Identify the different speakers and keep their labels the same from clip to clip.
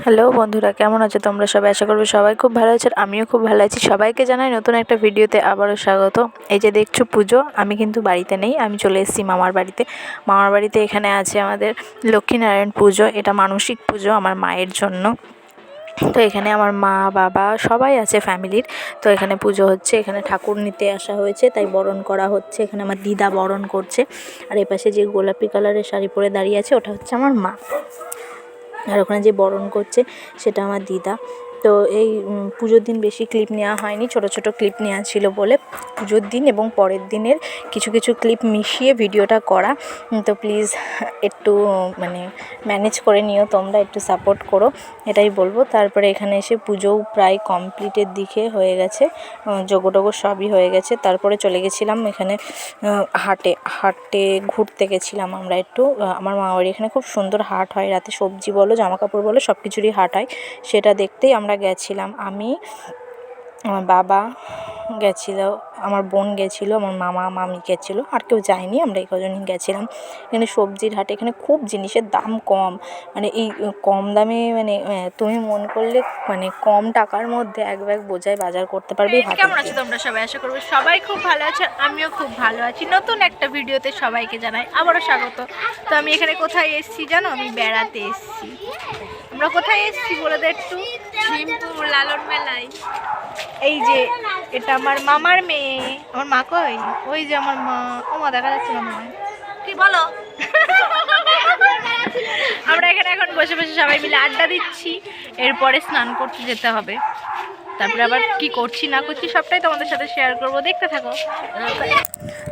Speaker 1: Hello বন্ধুরা, কেমন আছো তোমরা সবাই? আশা করবো সবাই খুব ভালো আছো। আমিও খুব ভালো আছি। সবাইকে জানাই নতুন একটা ভিডিওতে আবারও স্বাগত। এই যে দেখছো পুজো, আমি কিন্তু বাড়িতে নেই, আমি চলে এসেছি মামার বাড়িতে। মামার বাড়িতে এখানে আছে আমাদের লক্ষ্মীনারায়ণ পুজো। এটা মানসিক পুজো আমার মায়ের জন্য। তো এখানে আমার মা বাবা সবাই আছে ফ্যামিলির। তো এখানে পুজো হচ্ছে, এখানে ঠাকুর নিতে আসা হয়েছে, তাই বরণ করা হচ্ছে। এখানে আমার দিদা বরণ করছে, আর এপাশে যে গোলাপি কালারের শাড়ি পরে দাঁড়িয়ে আছে ওটা হচ্ছে আমার মা। আর ওখানে যে বরণ করছে সেটা আমার দিদা। তো এই পুজোর দিন বেশি ক্লিপ নেওয়া হয়নি, ছোট ছোট ক্লিপ নেওয়া ছিল বলে পুজোর দিন এবং পরের দিনের কিছু কিছু ক্লিপ মিশিয়ে ভিডিওটা করা। তো প্লিজ একটু ম্যানেজ করে নিও, তোমরা একটু সাপোর্ট করো, এটাই বলবো। তারপরে এখানে এসে পুজোও প্রায় কমপ্লিটের দিকে হয়ে গেছে, যোগটোগো সবই হয়ে গেছে। তারপরে চলে গেছিলাম এখানে হাটে ঘুরতে গেছিলাম আমরা একটু। আমার মামাবাড়ি এখানে খুব সুন্দর হাট হয়, রাতে সবজি বলো জামা কাপড় বলো সব কিছুরই হাট হয়, সেটা দেখতেই আমরা গেছিলাম। আমি, আমার বাবা গেছিলো, আমার বোন গেছিলো, আমার মামা মামি গেছিলো, আর কেউ যায়নি, আমরা এই কজনই গেছিলাম। এখানে সবজির হাটে এখানে খুব জিনিসের দাম কম, এই কম দামে তুমি মন করলে কম টাকার মধ্যে এক ব্যাগ বোঝাই বাজার করতে পারবে।
Speaker 2: কেমন আছো তোমরা সবাই? আশা করবো সবাই খুব ভালো আছে, আমিও খুব ভালো আছি। নতুন একটা ভিডিওতে সবাইকে জানাই আবারও স্বাগত। তো আমি এখানে কোথায় এসেছি জানো? আমি বেড়াতে এসেছি। আমরা কোথায় এসেছি বলে দে একটু। ঝিমপুর লালন মেলায়। এই যে এটা আমার মামার মেয়ে। আমার মা কই? ওই যে আমার মা। ও মা, দেখা যাচ্ছে না মা। কি বলো? আমরা এখানে এখন বসে বসে সবাই মিলে আড্ডা দিচ্ছি। এরপরে স্নান করতে যেতে হবে, তারপরে আবার কি করছি না করছি সবটাই তোমাদের সাথে শেয়ার করব, দেখতে থাকো।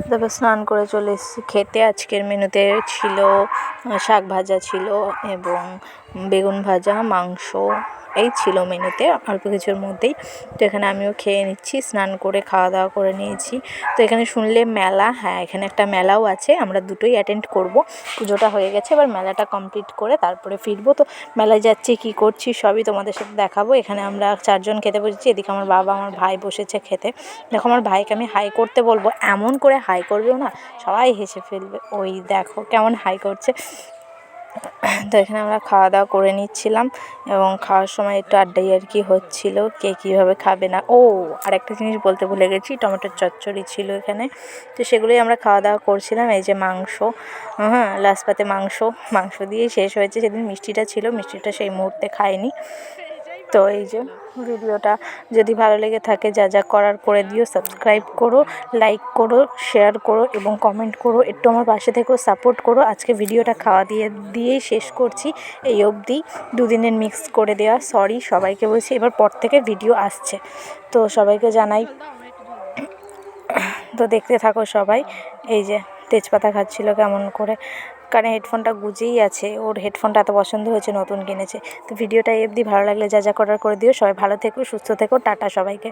Speaker 1: তারপর স্নান করে চলে এসেছি খেতে। আজকের মেনুতে ছিল শাক ভাজা ছিল এবং বেগুন ভাজা, মাংস, এই ছিল মেনুতে অল্প কিছুর মধ্যেই। তো এখানে আমিও খেয়ে নিচ্ছি, স্নান করে খাওয়া দাওয়া করে নিয়েছি। তো এখানে শুনলে মেলা, হ্যাঁ এখানে একটা মেলাও আছে, আমরা দুটোই অ্যাটেন্ড করব। পুজোটা হয়ে গেছে, এবার মেলাটা কমপ্লিট করে তারপরে ফিরবো। তো মেলায় যাচ্ছি, কী করছি সবই তোমাদের সাথে দেখাবো। এখানে আমরা 4 জন খেতে বসেছি, এদিকে আমার বাবা আমার ভাই বসেছে খেতে। দেখো আমার ভাইকে আমি হাই করতে বলবো, এমন করে হাই করবেও না, সবাই হেসে ফেলবে। ওই দেখো কেমন হাই করছে। তো এখানে আমরা খাওয়া দাওয়া করে নিচ্ছিলাম এবং খাওয়ার সময় একটু আড্ডাই আর কি হচ্ছিল, কে কীভাবে খাবে না। ও আর একটা জিনিস বলতে ভুলে গেছি, টমেটোর চচ্চড়ি ছিল এখানে। তো সেগুলোই আমরা খাওয়া দাওয়া করছিলাম। এই যে মাংস, হ্যাঁ লাস্ট পাতে মাংস দিয়েই শেষ হয়েছে। সেদিন মিষ্টিটা ছিল, মিষ্টিটা সেই মুহূর্তে খাইনি। তো এই যে ভিডিওটা যদি ভালো লেগে থাকে যা যা করার করে দিও, সাবস্ক্রাইব করো, লাইক করো, শেয়ার করো এবং কমেন্ট করো। একটু আমার পাশে থেকেও সাপোর্ট করো। আজকে ভিডিওটা খাওয়া দিয়েই শেষ করছি, এই অবধি। 2 দিনের মিক্স করে দেওয়া, সরি সবাইকে বলছি। এবার পর থেকে ভিডিও আসছে, তো সবাইকে জানাই। তো দেখতে থাকো সবাই। এই যে তেজপাতা খাচ্ছিল কেমন করে, কানে হেডফোনটা গুজেই আছে, ওর হেডফোনটা এত পছন্দ হয়েছে, নতুন কিনেছে। তো ভিডিওটা এই অবধি, ভালো লাগলে যা যা করার করে দিও। সবাই ভালো থেকো, সুস্থ থেকো, টাটা সবাইকে।